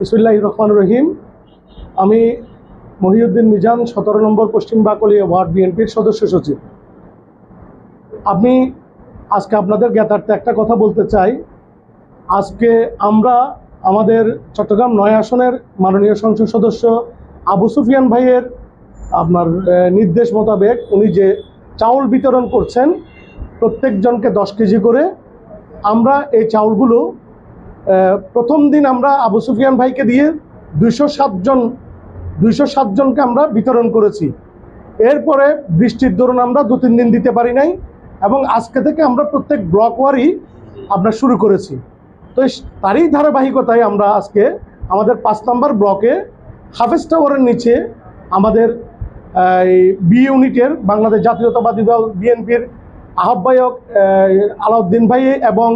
বিসমিল্লাহির রহমানির রহিম। আমি মহিউদ্দিন মিজান, 17 নম্বর পশ্চিম বাকলিয়া ওয়ার্ড বিএনপির সদস্য সচিব। আমি আজকে আপনাদের জ্ঞাতার্থে একটা কথা বলতে চাই। আজকে আমরা আমাদের চট্টগ্রাম 9 আসনের মাননীয় সংসদ সদস্য আবু সুফিয়ান ভাইয়ের নির্দেশ মোতাবেক উনি যে চাউল বিতরণ করছেন প্রত্যেকজনকে 10 কেজি করে, আমরা এই চাউলগুলো প্রথম দিন আমরা আবু সুফিয়ান ভাইকে দিয়ে 207 জনকে আমরা বিতরণ করেছি। এরপরে বৃষ্টির দরুন আমরা 2-3 দিন দিতে পারি নাই এবং আজকে থেকে আমরা প্রত্যেক ব্লক ওয়ারি শুরু করেছি। তো তারই ধারাবাহিকতায় আমরা আজকে আমাদের 5 নম্বর ব্লকে হাফেজ টাওয়ারের নিচে আমাদের বি ইউনিটের বাংলাদেশ জাতীয়তাবাদী দল বিএনপির আহ্বায়ক আলাউদ্দিন ভাই এবং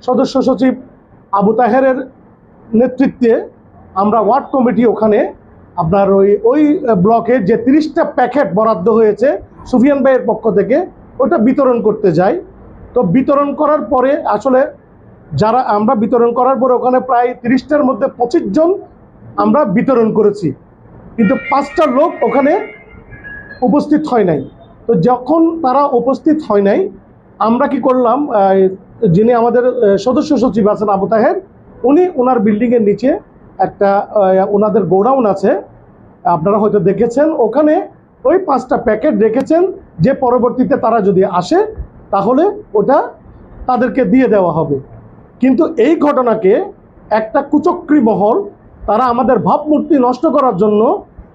সদস্য সচিব আবু তাহেরের নেতৃত্বে আমরা ওয়ার্ড কমিটি ওখানে ওই ব্লকে যে 30টা প্যাকেট বরাদ্দ হয়েছে সুফিয়ান ভাইয়ের পক্ষ থেকে ওটা বিতরণ করতে যাই। তো বিতরণ করার পরে আসলে আমরা বিতরণ করার পরে ওখানে প্রায় 30টার মধ্যে 25 জন আমরা বিতরণ করেছি, কিন্তু 5টা লোক ওখানে উপস্থিত হয় নাই। তো যখন তারা উপস্থিত হয় নাই, আমরা কি করলাম, যিনি আমাদের সদস্য সচিব আছেন আবু তাহের, উনি ওনার বিল্ডিংয়ের নিচে একটা ওনাদের গোডাউন আছে, আপনারা হয়তো দেখেছেন, ওখানে ওই 5টা প্যাকেট রেখেছেন যে পরবর্তীতে তারা যদি আসে তাহলে ওটা তাদেরকে দিয়ে দেওয়া হবে। কিন্তু এই ঘটনাকে একটা কুচক্রী মহল, তারা আমাদের ভাবমূর্তি নষ্ট করার জন্য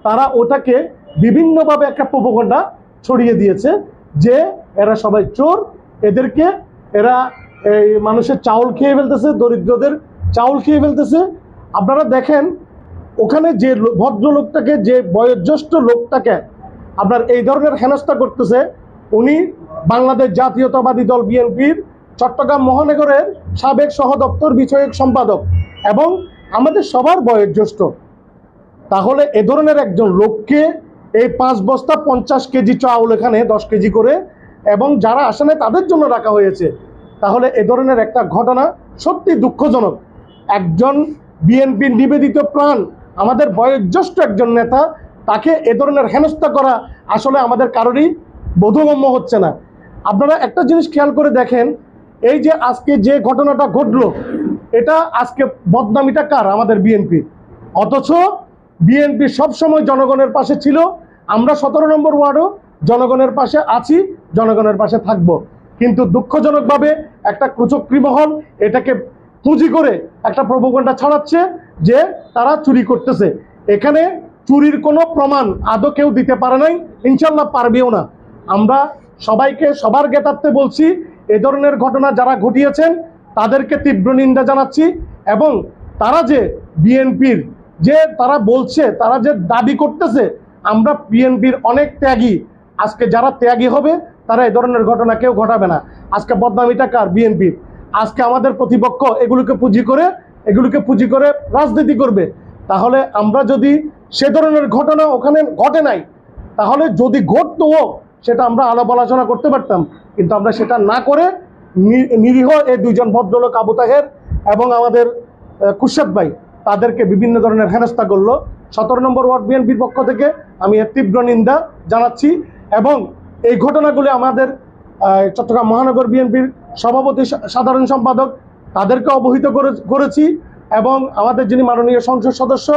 তারা ওটাকে বিভিন্নভাবে একটা প্রোপাগান্ডা ছড়িয়ে দিয়েছে যে এরা সবাই চোর, এরা এই মানুষের চাউল খেয়ে ফেলতেছে, দরিদ্রদের চাউল খেয়ে ফেলতেছে। আপনারা দেখেন ওখানে যে ভদ্রলোকটাকে, যে বয়োজ্যেষ্ঠ লোকটাকে এই ধরনের হেনস্থা করতেছে, উনি বাংলাদেশ জাতীয়তাবাদী দল বিএনপির চট্টগ্রাম মহানগরের সাবেক সহদপ্তর বিষয়ক সম্পাদক এবং আমাদের সবার বয়োজ্যেষ্ঠ। তাহলে এ ধরনের একজন লোককে এই 5 বস্তা 50 কেজি চাউল এখানে 10 কেজি করে এবং যারা আসে না তাদের জন্য রাখা হয়েছে, তাহলে এ ধরনের একটা ঘটনা সত্যি দুঃখজনক। একজন বিএনপির নিবেদিত প্রাণ, আমাদের বয়োজ্যেষ্ঠ একজন নেতা, তাকে এ ধরনের হেনস্থা করা আসলে আমাদের কারোরই বোধগম্য হচ্ছে না। আপনারা একটা জিনিস খেয়াল করে দেখেন, এই যে আজকে যে ঘটনাটা ঘটলো, এটা আজকে বদনামিটা কার? আমাদের বিএনপি। অথচ বিএনপি সবসময় জনগণের পাশে ছিল। আমরা 17 নম্বর ওয়ার্ডও জনগণের পাশে আছি, জনগণের পাশে থাকব। কিন্তু দুঃখজনকভাবে একটা কুচক্রী মহল এটাকে পুঁজি করে একটা প্রোপাগান্ডা ছড়াচ্ছে যে তারা চুরি করতেছে। এখানে চুরির কোনো প্রমাণ আদৌ কেউ দিতে পারে নাই, ইনশাল্লাহ পারবেও না। আমরা সবাইকে সবার জ্ঞাতার্থে বলছি, এ ধরনের ঘটনা যারা ঘটিয়েছেন তাদেরকে তীব্র নিন্দা জানাচ্ছি এবং তারা যে বিএনপির যে তারা বলছে, তারা যে দাবি করতেছে আমরা বিএনপির অনেক ত্যাগী, আজকে যারা ত্যাগী হবে তারা এ ধরনের ঘটনা কেউ ঘটাবে না। আজকে বদনামিটা কার? বিএনপির। আজকে আমাদের প্রতিপক্ষ এগুলোকে পুঁজি করে রাজনীতি করবে। তাহলে আমরা যদি সে ধরনের ঘটনা ওখানে ঘটে নাই, তাহলে যদি ঘটতো সেটা আমরা আলাপ আলোচনা করতে পারতাম, কিন্তু আমরা সেটা না করে নিরীহ এই 2 জন ভদ্রলোক আবু তাহের এবং আমাদের কুশাদ ভাই তাদেরকে বিভিন্ন ধরনের হেনস্থা করলো। 17 নম্বর ওয়ার্ড বিএনপির পক্ষ থেকে আমি এর তীব্র নিন্দা জানাচ্ছি এবং এই ঘটনাগুলি আমাদের চট্টগ্রাম মহানগর বিএনপির সভাপতি, সাধারণ সম্পাদক তাদেরকে অবহিত করেছি এবং আমাদের যিনি মাননীয় সংসদ সদস্য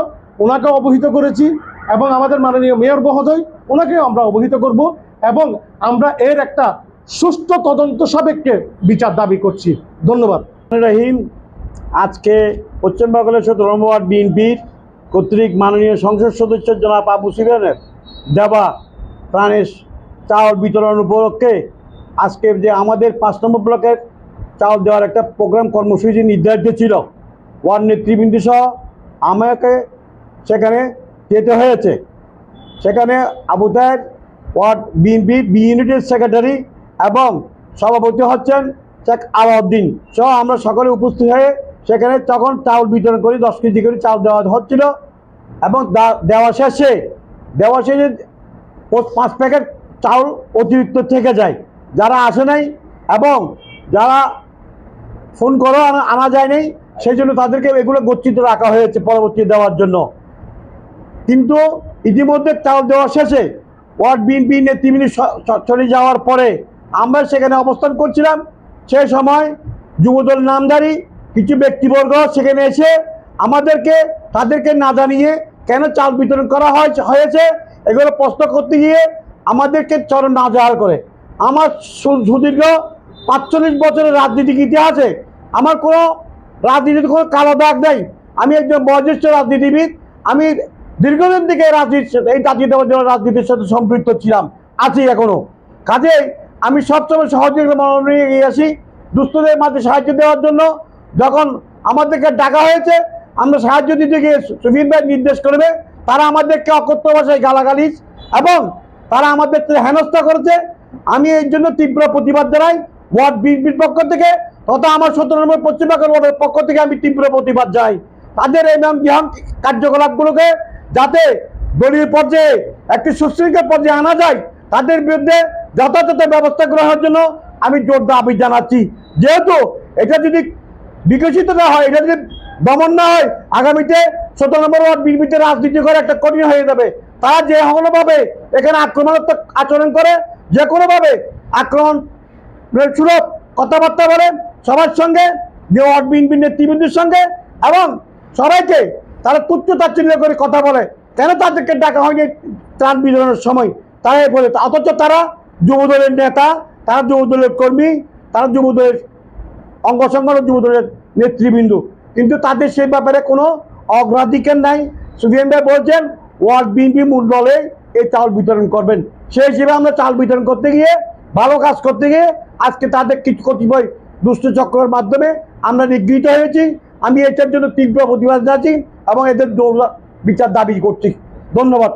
ওনাকেও অবহিত করেছি এবং আমাদের মাননীয় মেয়র মহোদয় ওনাকেও আমরা অবহিত করব এবং আমরা এর একটা সুষ্ঠু তদন্ত সাপেক্ষে বিচার দাবি করছি। ধন্যবাদ। রহিম, আজকে পশ্চিম বাংলার 17 নম্বর ওয়ার্ড বিএনপির কর্তৃক মাননীয় সংসদ সদস্য জনাব আবু সুফিয়ানের দেওয়া ত্রাণের চাউল বিতরণ উপলক্ষে আজকে যে আমাদের 5 নম্বর ব্লকের চাউল দেওয়ার একটা প্রোগ্রাম কর্মসূচি নির্ধারিত ছিল, ওয়ার্ড নেতৃবৃন্দ সহ আমাকে সেখানে যেতে হয়েছে। সেখানে আবু তাহের ওয়ার্ড বিএনপি বি ইউনিটের সেক্রেটারি এবং সভাপতি হচ্ছেন শেখ আলাউদ্দিন সহ আমরা সকলে উপস্থিত হয়ে সেখানে তখন চাউল বিতরণ করি। 10 কেজি করে চাউল দেওয়া হচ্ছিল এবং দেওয়া শেষে 5 প্যাকেট চাউল অতিরিক্ত থেকে যায়, যারা আসে নাই এবং যারা ফোন করো আনা যায় নাই সেই জন্য তাদেরকে এগুলো গচ্ছিত রাখা হয়েছে পরবর্তী দেওয়ার জন্য। কিন্তু ইতিমধ্যে চাল দেওয়া শেষে ওয়ার্ড বিএনপি নেতৃবৃন্দ চলে যাওয়ার পরে আমরা সেখানে অবস্থান করছিলাম। সেই সময় যুবদল নামধারী কিছু ব্যক্তিবর্গ সেখানে এসে তাদেরকে না জানিয়ে কেন চাল বিতরণ করা হয়েছে এগুলো প্রশ্ন করতে গিয়ে আমাদেরকে চরম নাজেহাল করে। আমার সুদীর্ঘ ৪৫ বছরের রাজনীতিক ইতিহাসে আমার কোনো রাজনীতির কোনো কালো দাগ নেই। আমি একজন বয়োজ্যেষ্ঠ রাজনীতিবিদ। আমি দীর্ঘদিন থেকে রাজনীতির সাথে সম্পৃক্ত ছিলাম, আছি এখনো। কাজেই আমি সবসময় সহযোগিতা মনোভাব নিয়ে এগিয়ে আসি দুস্থদের মাঝে সাহায্য দেওয়ার জন্য। যখন আমাদেরকে ডাকা হয়েছে আমরা সাহায্য দিতে গিয়ে সুফিয়ান ভাই নির্দেশ করবে, তারা আমাদেরকে অকথ্য ভাষায় গালাগালিজ এবং তারা আমাদের হেনস্থা করেছে। আমি এই জন্য তীব্র প্রতিবাদ জানাই ওয়ার্ড বিএনপির পক্ষ থেকে তথা আমার ১৭ নম্বর পশ্চিম বাংলার ওয়ার্ডের পক্ষ থেকে আমি তীব্র প্রতিবাদ জানাই। তাদের এই কার্যকলাপগুলোকে যাতে দলীয় পর্যায়ে একটি সুশৃঙ্খল পর্যায়ে আনা যায়, তাদের বিরুদ্ধে যথাযথ ব্যবস্থা গ্রহণের জন্য আমি জোর দাবি জানাচ্ছি। যেহেতু এটা যদি বিকশিত না হয়, এটা যদি দমন না হয়, আগামীতে ১৭ নম্বর ওয়ার্ড বিএনপিতে রাজনীতি করে একটা কঠিন হয়ে যাবে। তারা যে কোনোভাবে এখানে আক্রমণাত্মক আচরণ করে, যে কোনোভাবে আক্রমণ সুলভ কথাবার্তা বলে সবার সঙ্গে, যে ওয়ার্ড বিএনপি নেতৃবৃন্দের সঙ্গে, এবং সবাইকে তারা তুচ্ছ তাচ্ছিল্য করে কথা বলে। কেন তাদেরকে ডাকা হয়নি ত্রাণ বিতরণের সময় তারা বলে, অথচ তারা যুবদলের নেতা, তারা যুবদলের কর্মী, তারা যুবদলের অঙ্গ সংগঠন, যুবদলের নেতৃবৃন্দ, কিন্তু তাদের সেই ব্যাপারে কোনো অগ্রাধিকার নাই। সুফিয়ান ভাই বলছেন ওয়ার্ড বিএনপি মূল দলে এই চাল বিতরণ করবেন। সেই হিসেবে আমরা চাল বিতরণ করতে গিয়ে, ভালো কাজ করতে গিয়ে আজকে তাদের কিছু কতিপয় দুষ্ট চক্রের মাধ্যমে আমরা নিগৃহীত হয়েছি। আমি এটার জন্য তীব্র প্রতিবাদ জানাচ্ছি এবং এদের বিচার দাবি করছি। ধন্যবাদ।